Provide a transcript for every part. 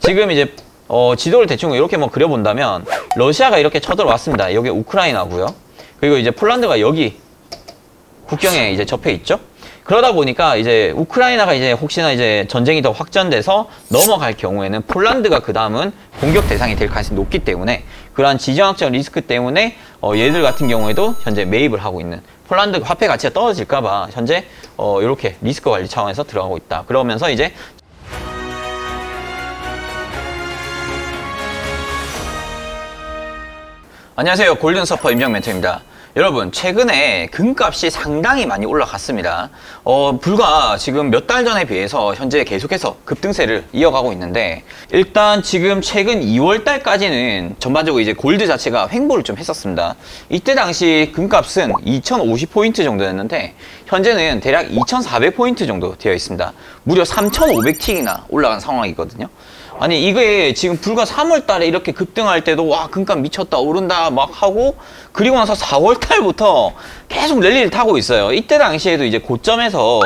지금 이제 지도를 대충 이렇게 뭐 그려본다면 러시아가 이렇게 쳐들어왔습니다. 여기 우크라이나고요. 그리고 이제 폴란드가 여기 국경에 이제 접해 있죠. 그러다 보니까 이제 우크라이나가 이제 혹시나 이제 전쟁이 더 확전돼서 넘어갈 경우에는 폴란드가 그 다음은 공격 대상이 될 가능성이 높기 때문에 그러한 지정학적 리스크 때문에 얘들 같은 경우에도 현재 매입을 하고 있는, 폴란드 화폐 가치가 떨어질까봐 현재 이렇게 리스크 관리 차원에서 들어가고 있다. 그러면서 이제 안녕하세요, 골든서퍼 임정 멘토입니다. 여러분, 최근에 금값이 상당히 많이 올라갔습니다. 불과 지금 몇 달 전에 비해서 현재 계속해서 급등세를 이어가고 있는데, 일단 지금 최근 2월 달까지는 전반적으로 이제 골드 자체가 횡보를 좀 했었습니다. 이때 당시 금값은 2050포인트 정도였는데 현재는 대략 2400포인트 정도 되어 있습니다. 무려 3500틱이나 올라간 상황이거든요. 아니, 이게 지금 불과 3월 달에 이렇게 급등할 때도 와, 금값 미쳤다, 오른다 막 하고, 그리고 나서 4월 달부터 계속 랠리를 타고 있어요. 이때 당시에도 이제 고점에서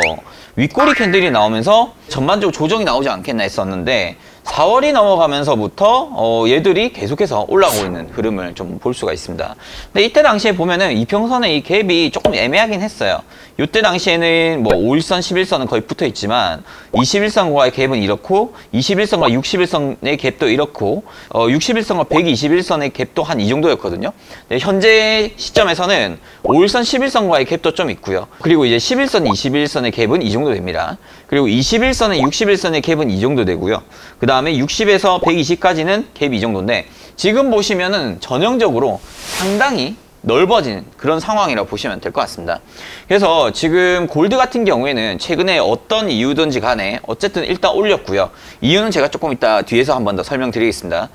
윗꼬리 캔들이 나오면서 전반적으로 조정이 나오지 않겠나 했었는데, 4월이 넘어가면서부터 얘들이 계속해서 올라오고 있는 흐름을 좀 볼 수가 있습니다. 근데 이때 당시에 보면은 이평선의 이 갭이 조금 애매하긴 했어요. 이때 당시에는 뭐 5일선, 11선은 거의 붙어 있지만 21선과의 갭은 이렇고 21선과 61선의 갭도 이렇고 61선과 121선의 갭도 한 이 정도였거든요. 현재 시점에서는 5일선, 11선과의 갭도 좀 있고요. 그리고 이제 11선, 21선의 갭은 이 정도 됩니다. 그리고 21선에 61선의 갭은 이 정도 되고요. 그 다음에 60에서 120까지는 갭이 이 정도인데, 지금 보시면은 전형적으로 상당히 넓어진 그런 상황이라고 보시면 될 것 같습니다. 그래서 지금 골드 같은 경우에는 최근에 어떤 이유든지 간에 어쨌든 일단 올렸고요. 이유는 제가 조금 이따 뒤에서 한 번 더 설명드리겠습니다.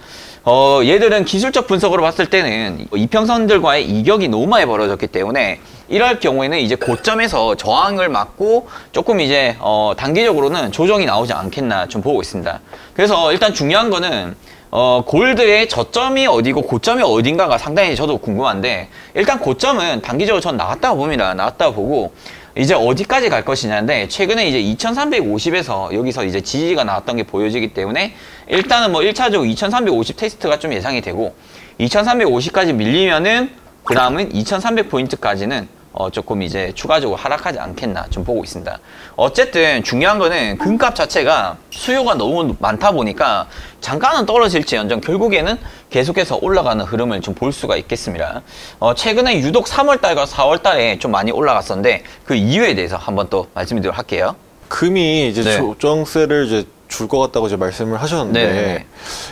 얘들은 기술적 분석으로 봤을 때는 이평선들과의 이격이 너무 많이 벌어졌기 때문에 이럴 경우에는 이제 고점에서 저항을 맞고 조금 이제 단기적으로는 조정이 나오지 않겠나 좀 보고 있습니다. 그래서 일단 중요한 거는 골드의 저점이 어디고 고점이 어딘가가 상당히 저도 궁금한데, 일단 고점은 단기적으로 전 나왔다고 봅니다. 나왔다고 보고 이제 어디까지 갈 것이냐인데, 최근에 이제 2350에서 여기서 이제 지지가 나왔던 게 보여지기 때문에 일단은 뭐 1차적으로 2350 테스트가 좀 예상이 되고, 2350까지 밀리면은 그 다음은 2300포인트까지는 조금 이제 추가적으로 하락하지 않겠나 좀 보고 있습니다. 어쨌든 중요한 거는 금값 자체가 수요가 너무 많다 보니까 잠깐은 떨어질지언정 결국에는 계속해서 올라가는 흐름을 좀 볼 수가 있겠습니다. 최근에 유독 3월달과 4월달에 좀 많이 올라갔었는데 그 이유에 대해서 한번 또 말씀드리도록 할게요. 금이 이제 네. 조정세를 이제 줄 것 같다고 이제 말씀을 하셨는데, 네네네.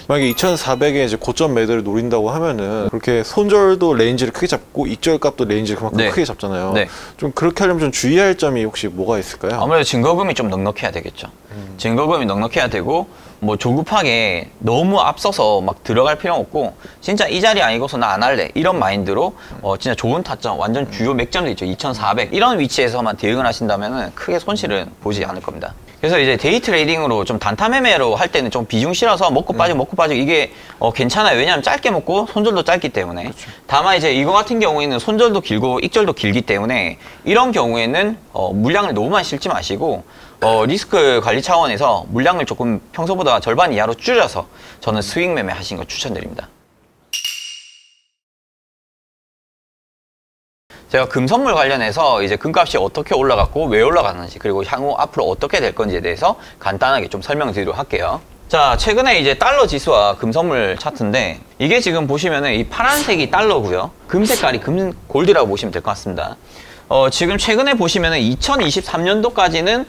만약에 2,400에 이제 고점 매도를 노린다고 하면은 그렇게 손절도 레인지를 크게 잡고 익절 값도 레인지를 그만큼 네. 크게 잡잖아요. 네. 좀 그렇게 하려면 좀 주의할 점이 혹시 뭐가 있을까요? 아무래도 증거금이 좀 넉넉해야 되겠죠. 증거금이 넉넉해야 되고, 뭐 조급하게 너무 앞서서 막 들어갈 필요는 없고, 진짜 이 자리 아니고서 나 안 할래 이런 마인드로 진짜 좋은 타점, 완전 주요 맥점도 있죠. 2400 이런 위치에서만 대응을 하신다면 크게 손실은 보지 않을 겁니다. 그래서 이제 데이 트레이딩으로 좀 단타 매매로 할 때는 좀 비중 실어서 먹고 빠지고 이게 괜찮아요. 왜냐하면 짧게 먹고 손절도 짧기 때문에. 그렇죠. 다만 이제 이거 같은 경우에는 손절도 길고 익절도 길기 때문에 이런 경우에는 물량을 너무 많이 실지 마시고 리스크 관리 차원에서 물량을 조금 평소보다 절반 이하로 줄여서 저는 스윙 매매 하시는 거 추천드립니다. 제가 금 선물 관련해서 이제 금값이 어떻게 올라갔고 왜 올라갔는지, 그리고 향후 앞으로 어떻게 될 건지에 대해서 간단하게 좀 설명드리도록 할게요. 자, 최근에 이제 달러 지수와 금 선물 차트인데, 이게 지금 보시면은 이 파란색이 달러고요. 금 색깔이 금 골드라고 보시면 될 것 같습니다. 지금 최근에 보시면은 2023년도까지는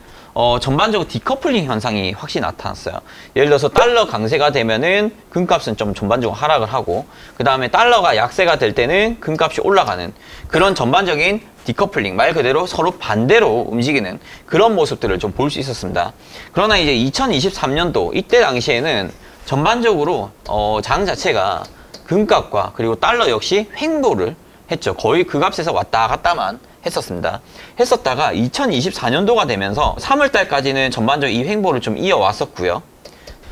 전반적으로 디커플링 현상이 확실히 나타났어요. 예를 들어서 달러 강세가 되면은 금값은 좀 전반적으로 하락을 하고, 그 다음에 달러가 약세가 될 때는 금값이 올라가는 그런 전반적인 디커플링, 말 그대로 서로 반대로 움직이는 그런 모습들을 좀 볼 수 있었습니다. 그러나 이제 2023년도 이때 당시에는 전반적으로 장 자체가 금값과 그리고 달러 역시 횡보를 했죠. 거의 그 값에서 왔다 갔다만 했었다가 2024년도가 되면서 3월달까지는 전반적으로 이 횡보를 좀 이어왔었고요.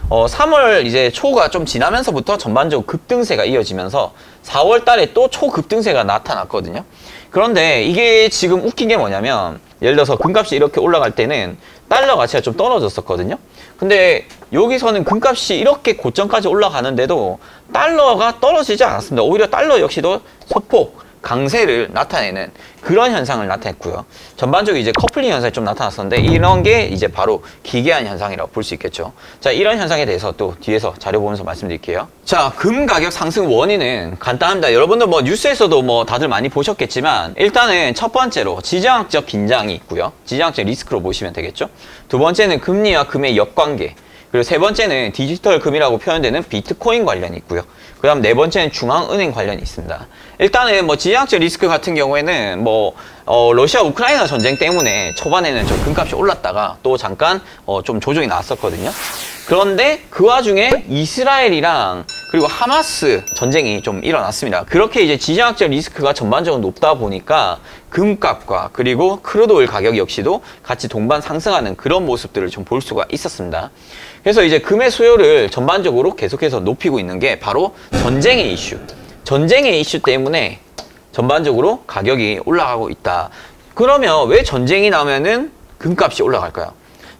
3월 이제 초가 좀 지나면서부터 전반적으로 급등세가 이어지면서 4월달에 또 초급등세가 나타났거든요. 그런데 이게 지금 웃긴 게 뭐냐면, 예를 들어서 금값이 이렇게 올라갈 때는 달러 가치가 좀 떨어졌었거든요. 근데 여기서는 금값이 이렇게 고점까지 올라가는데도 달러가 떨어지지 않았습니다. 오히려 달러 역시도 소폭 강세를 나타내는 그런 현상을 나타냈고요. 전반적으로 이제 커플링 현상이 좀 나타났었는데 이런 게 이제 바로 기괴한 현상이라고 볼 수 있겠죠. 자, 이런 현상에 대해서 또 뒤에서 자료 보면서 말씀드릴게요. 자, 금 가격 상승 원인은 간단합니다. 여러분들 뭐 뉴스에서도 뭐 다들 많이 보셨겠지만 일단은 첫 번째로 지정학적 긴장이 있고요. 지정학적 리스크로 보시면 되겠죠. 두 번째는 금리와 금의 역관계. 그리고 세 번째는 디지털 금이라고 표현되는 비트코인 관련이 있고요. 그 다음 네 번째는 중앙은행 관련이 있습니다. 일단은 뭐 지정학적 리스크 같은 경우에는 뭐 러시아 우크라이나 전쟁 때문에 초반에는 좀 금값이 올랐다가 또 잠깐 좀 조정이 나왔었거든요. 그런데 그 와중에 이스라엘이랑 그리고 하마스 전쟁이 좀 일어났습니다. 그렇게 이제 지정학적 리스크가 전반적으로 높다 보니까 금값과 그리고 크루드오일 가격 역시도 같이 동반 상승하는 그런 모습들을 좀 볼 수가 있었습니다. 그래서 이제 금의 수요를 전반적으로 계속해서 높이고 있는 게 바로 전쟁의 이슈. 전쟁의 이슈 때문에 전반적으로 가격이 올라가고 있다. 그러면 왜 전쟁이 나면은 금값이 올라갈까요?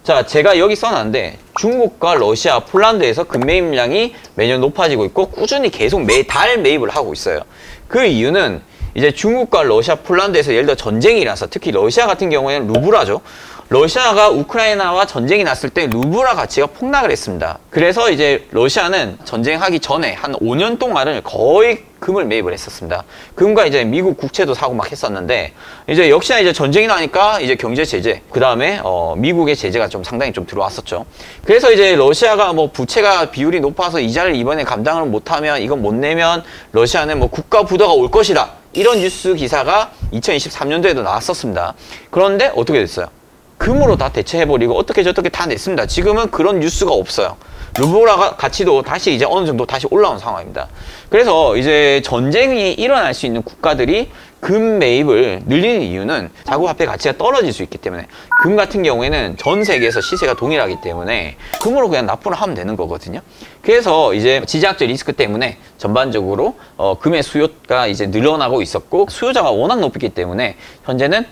자, 제가 여기 써놨는데 중국과 러시아, 폴란드에서 금 매입량이 매년 높아지고 있고 꾸준히 계속 매달 매입을 하고 있어요. 그 이유는 이제 중국과 러시아, 폴란드에서 예를 들어 전쟁이 일어나서 특히 러시아 같은 경우에는 루블화죠. 러시아가 우크라이나와 전쟁이 났을 때 루블화 가치가 폭락을 했습니다. 그래서 이제 러시아는 전쟁하기 전에 한 5년 동안을 거의 금을 매입을 했었습니다. 금과 이제 미국 국채도 사고 막 했었는데 이제 역시나 이제 전쟁이 나니까 이제 경제 제재, 그 다음에 미국의 제재가 좀 상당히 좀 들어왔었죠. 그래서 이제 러시아가 뭐 부채가 비율이 높아서 이자를 이번에 감당을 못하면 이건 못 내면 러시아는 뭐 국가 부도가 올 것이다. 이런 뉴스 기사가 2023년도에도 나왔었습니다. 그런데 어떻게 됐어요? 금으로 다 대체해버리고 어떻게 저떻게 다 냈습니다. 지금은 그런 뉴스가 없어요. 루블화 가치도 다시 이제 어느 정도 다시 올라온 상황입니다. 그래서 이제 전쟁이 일어날 수 있는 국가들이 금 매입을 늘리는 이유는 자국 화폐 가치가 떨어질 수 있기 때문에 금 같은 경우에는 전 세계에서 시세가 동일하기 때문에 금으로 그냥 납부를 하면 되는 거거든요. 그래서 이제 지정학적 리스크 때문에 전반적으로 금의 수요가 이제 늘어나고 있었고 수요자가 워낙 높기 때문에 현재는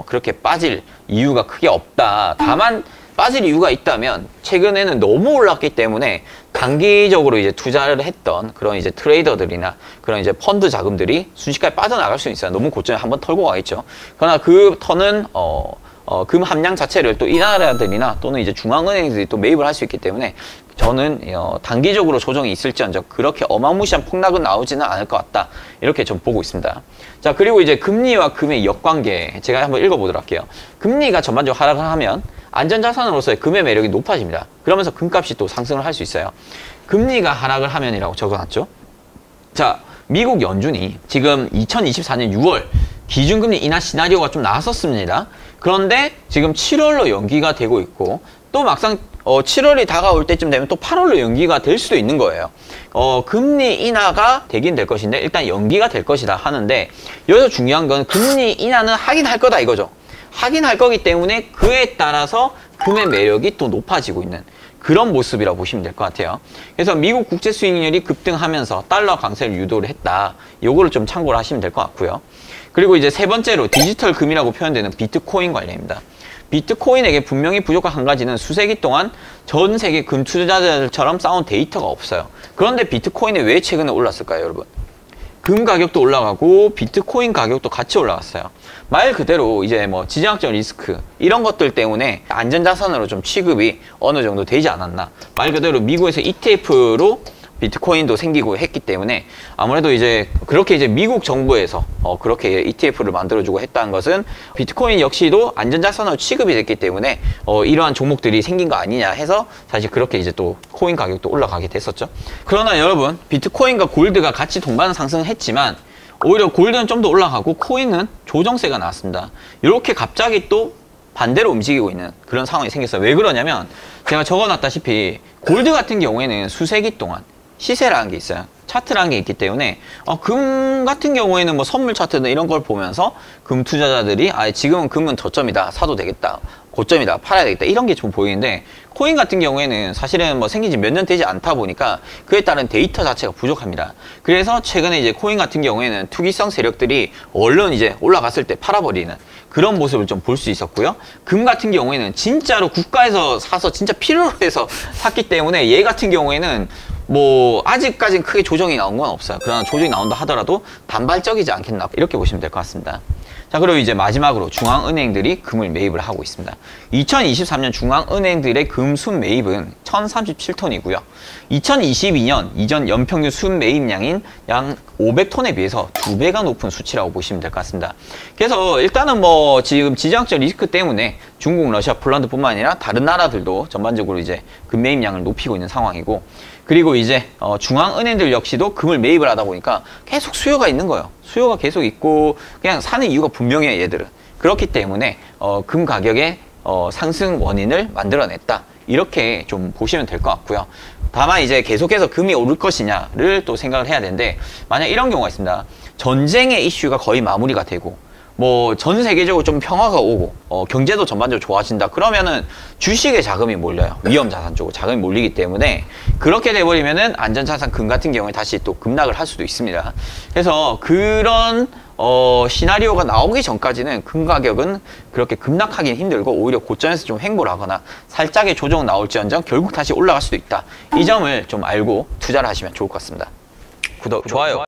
그렇게 빠질 이유가 크게 없다. 다만 빠질 이유가 있다면 최근에는 너무 올랐기 때문에 단기적으로 이제 투자를 했던 그런 이제 트레이더들이나 그런 이제 펀드 자금들이 순식간에 빠져나갈 수 있어요. 너무 고점에 한번 털고 가겠죠. 그러나 그 턴은 금 함량 자체를 또 이 나라들이나 또는 이제 중앙은행들이 또 매입을 할 수 있기 때문에 저는 단기적으로 조정이 있을지언정 그렇게 어마무시한 폭락은 나오지는 않을 것 같다. 이렇게 좀 보고 있습니다. 자, 그리고 이제 금리와 금의 역관계 제가 한번 읽어보도록 할게요. 금리가 전반적으로 하락을 하면 안전자산으로서의 금의 매력이 높아집니다. 그러면서 금값이 또 상승을 할 수 있어요. 금리가 하락을 하면이라고 적어놨죠. 자, 미국 연준이 지금 2024년 6월 기준금리 인하 시나리오가 좀 나왔었습니다. 그런데 지금 7월로 연기가 되고 있고 또 막상 7월이 다가올 때쯤 되면 또 8월로 연기가 될 수도 있는 거예요. 금리 인하가 되긴 될 것인데 일단 연기가 될 것이다 하는데 여기서 중요한 건 금리 인하는 하긴 할 거다 이거죠. 하긴 할 거기 때문에 그에 따라서 금의 매력이 또 높아지고 있는 그런 모습이라고 보시면 될 것 같아요. 그래서 미국 국채 수익률이 급등하면서 달러 강세를 유도를 했다. 요거를 좀 참고를 하시면 될 것 같고요. 그리고 이제 세 번째로 디지털 금이라고 표현되는 비트코인 관련입니다. 비트코인에게 분명히 부족한 한 가지는 수세기 동안 전 세계 금 투자자들처럼 쌓은 데이터가 없어요. 그런데 비트코인이 왜 최근에 올랐을까요, 여러분? 금 가격도 올라가고 비트코인 가격도 같이 올라갔어요. 말 그대로 이제 뭐 지정학적 리스크 이런 것들 때문에 안전자산으로 좀 취급이 어느 정도 되지 않았나. 말 그대로 미국에서 ETF로 비트코인도 생기고 했기 때문에 아무래도 이제 그렇게 이제 미국 정부에서 그렇게 ETF를 만들어주고 했다는 것은 비트코인 역시도 안전자산으로 취급이 됐기 때문에 이러한 종목들이 생긴 거 아니냐 해서 사실 그렇게 이제 또 코인 가격도 올라가게 됐었죠. 그러나 여러분 비트코인과 골드가 같이 동반 상승했지만 오히려 골드는 좀 더 올라가고 코인은 조정세가 나왔습니다. 이렇게 갑자기 또 반대로 움직이고 있는 그런 상황이 생겼어요. 왜 그러냐면 제가 적어놨다시피 골드 같은 경우에는 수세기 동안 시세라는 게 있어요. 차트라는 게 있기 때문에 금 같은 경우에는 뭐 선물 차트나 이런 걸 보면서 금 투자자들이 지금은 금은 저점이다 사도 되겠다 고점이다, 팔아야 되겠다, 이런 게 좀 보이는데, 코인 같은 경우에는 사실은 뭐 생긴 지 몇 년 되지 않다 보니까 그에 따른 데이터 자체가 부족합니다. 그래서 최근에 이제 코인 같은 경우에는 투기성 세력들이 얼른 이제 올라갔을 때 팔아버리는 그런 모습을 좀 볼 수 있었고요. 금 같은 경우에는 진짜로 국가에서 사서 진짜 필요로 해서 샀기 때문에 얘 같은 경우에는 뭐 아직까지는 크게 조정이 나온 건 없어요. 그러나 조정이 나온다 하더라도 단발적이지 않겠나, 이렇게 보시면 될 것 같습니다. 자, 그리고 이제 마지막으로 중앙은행들이 금을 매입을 하고 있습니다. 2023년 중앙은행들의 금 순 매입은 1037톤이고요. 2022년 이전 연평균 순 매입량인 약 500톤에 비해서 2배가 높은 수치라고 보시면 될 것 같습니다. 그래서 일단은 뭐 지금 지정학적 리스크 때문에 중국, 러시아, 폴란드뿐만 아니라 다른 나라들도 전반적으로 이제 금 매입량을 높이고 있는 상황이고, 그리고 이제 중앙은행들 역시도 금을 매입을 하다 보니까 계속 수요가 있는 거예요. 수요가 계속 있고 그냥 사는 이유가 분명해요, 얘들은. 그렇기 때문에 금 가격의 상승 원인을 만들어냈다, 이렇게 좀 보시면 될 것 같고요. 다만 이제 계속해서 금이 오를 것이냐를 또 생각을 해야 되는데, 만약 이런 경우가 있습니다. 전쟁의 이슈가 거의 마무리가 되고 뭐 전 세계적으로 좀 평화가 오고 경제도 전반적으로 좋아진다, 그러면은 주식에 자금이 몰려요. 위험자산 쪽으로 자금이 몰리기 때문에, 그렇게 돼버리면은 안전자산 금 같은 경우에 다시 또 급락을 할 수도 있습니다. 그래서 그런 시나리오가 나오기 전까지는 금 가격은 그렇게 급락하기는 힘들고 오히려 고점에서 좀 횡보를 하거나 살짝의 조정 나올지언정 결국 다시 올라갈 수도 있다, 이 점을 좀 알고 투자를 하시면 좋을 것 같습니다. 구독, 좋아요.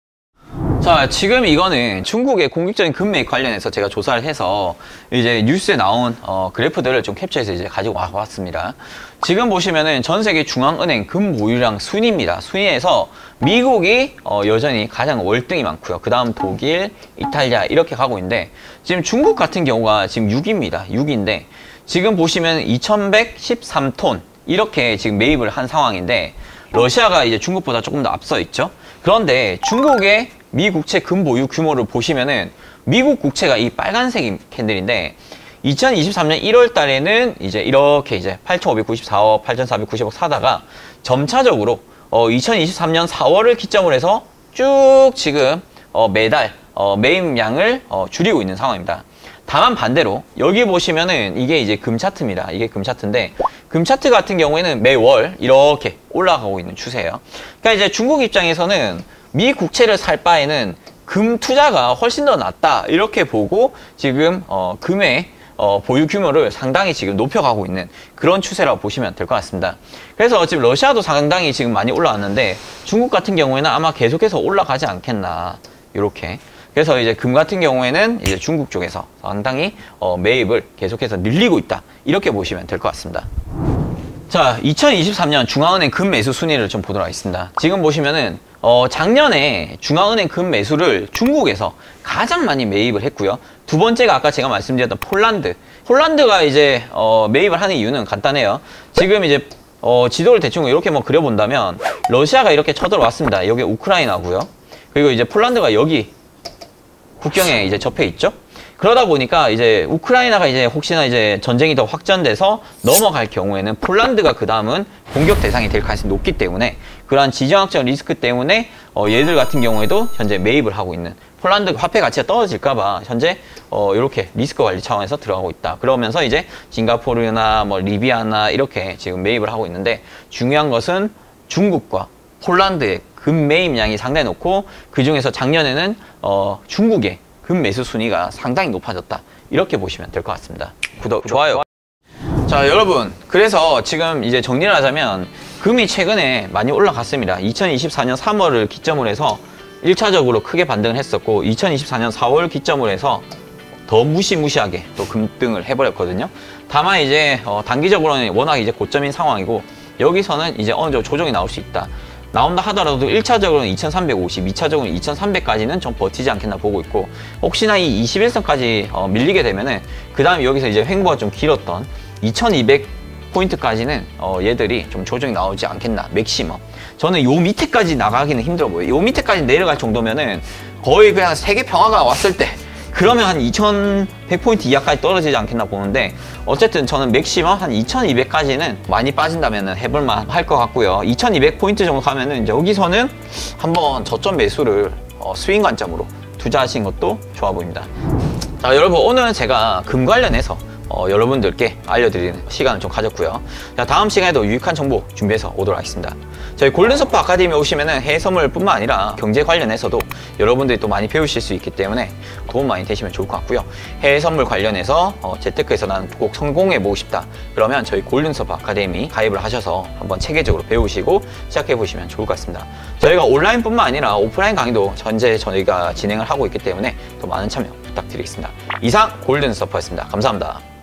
자, 지금 이거는 중국의 공격적인 금 매입 관련해서 제가 조사를 해서 이제 뉴스에 나온 그래프들을 좀 캡처해서 이제 가지고 와봤습니다. 지금 보시면은 전 세계 중앙은행 금 보유량 순위입니다. 순위에서 미국이 여전히 가장 월등히 많고요. 그 다음 독일, 이탈리아 이렇게 가고 있는데, 지금 중국 같은 경우가 지금 6위입니다. 6위인데 지금 보시면 2113톤 이렇게 지금 매입을 한 상황인데, 러시아가 이제 중국보다 조금 더 앞서 있죠. 그런데 중국의 미 국채 금 보유 규모를 보시면은 미국 국채가 이 빨간색 캔들인데 2023년 1월 달에는 이제 이렇게 이제 8,594억, 8,490억 사다가 점차적으로 2023년 4월을 기점으로 해서 쭉 지금 매달 매입량을 줄이고 있는 상황입니다. 다만 반대로 여기 보시면은 이게 이제 금 차트입니다. 이게 금 차트인데, 금 차트 같은 경우에는 매월 이렇게 올라가고 있는 추세예요. 그러니까 이제 중국 입장에서는 미 국채를 살 바에는 금 투자가 훨씬 더 낫다, 이렇게 보고 지금 금의 보유 규모를 상당히 지금 높여가고 있는 그런 추세라고 보시면 될 것 같습니다. 그래서 지금 러시아도 상당히 지금 많이 올라왔는데 중국 같은 경우에는 아마 계속해서 올라가지 않겠나, 이렇게. 그래서 이제 금 같은 경우에는 이제 중국 쪽에서 상당히 매입을 계속해서 늘리고 있다, 이렇게 보시면 될 것 같습니다. 자, 2023년 중앙은행 금 매수 순위를 좀 보도록 하겠습니다. 지금 보시면은 작년에 중앙은행 금 매수를 중국에서 가장 많이 매입을 했고요. 두 번째가 아까 제가 말씀드렸던 폴란드가 이제 매입을 하는 이유는 간단해요. 지금 이제 지도를 대충 이렇게 뭐 그려본다면 러시아가 이렇게 쳐들어왔습니다. 여기 우크라이나고요. 그리고 이제 폴란드가 여기 국경에 이제 접해 있죠. 그러다 보니까 이제 우크라이나가 이제 혹시나 이제 전쟁이 더 확전돼서 넘어갈 경우에는 폴란드가 그 다음은 공격 대상이 될 가능성이 높기 때문에, 그러한 지정학적 리스크 때문에 얘들 같은 경우에도 현재 매입을 하고 있는, 폴란드 화폐 가치가 떨어질까봐 현재 이렇게 리스크 관리 차원에서 들어가고 있다. 그러면서 이제 싱가포르나 뭐 리비아나 이렇게 지금 매입을 하고 있는데, 중요한 것은 중국과 폴란드의 금 매입량이 상당히 높고 그 중에서 작년에는 중국의 금 매수 순위가 상당히 높아졌다, 이렇게 보시면 될 것 같습니다. 구독, 좋아요. 자, 여러분, 그래서 지금 이제 정리를 하자면 금이 최근에 많이 올라갔습니다. 2024년 3월을 기점으로 해서 1차적으로 크게 반등을 했었고 2024년 4월 기점으로 해서 더 무시무시하게 또 급등을 해버렸거든요. 다만 이제 단기적으로는 워낙 이제 고점인 상황이고, 여기서는 이제 어느 정도 조정이 나올 수 있다. 나온다 하더라도 1차적으로는 2350, 2차적으로는 2300까지는 좀 버티지 않겠나 보고 있고, 혹시나 이 21선까지 밀리게 되면은 그 다음에 여기서 이제 횡보가 좀 길었던 2200포인트까지는 얘들이 좀 조정이 나오지 않겠나, 맥시멈. 저는 요 밑에까지 나가기는 힘들어 보여요. 요 밑에까지 내려갈 정도면은 거의 그냥 세계 평화가 왔을 때, 그러면 한 2100포인트 이하까지 떨어지지 않겠나 보는데, 어쨌든 저는 맥시멈 한 2200까지는 많이 빠진다면 해볼만 할 것 같고요. 2200포인트 정도 가면은 여기서는 한번 저점 매수를 스윙 관점으로 투자하시는 것도 좋아 보입니다. 자, 여러분, 오늘은 제가 금 관련해서 여러분들께 알려드리는 시간을 좀 가졌고요. 자, 다음 시간에도 유익한 정보 준비해서 오도록 하겠습니다. 저희 골든서퍼 아카데미 오시면은 해외 선물뿐만 아니라 경제 관련해서도 여러분들이 또 많이 배우실 수 있기 때문에 도움 많이 되시면 좋을 것 같고요. 해외 선물 관련해서 재테크에서 나는 꼭 성공해보고 싶다. 그러면 저희 골든서퍼 아카데미 가입을 하셔서 한번 체계적으로 배우시고 시작해보시면 좋을 것 같습니다. 저희가 온라인뿐만 아니라 오프라인 강의도 현재 저희가 진행을 하고 있기 때문에 더 많은 참여 부탁드리겠습니다. 이상 골든서퍼였습니다. 감사합니다.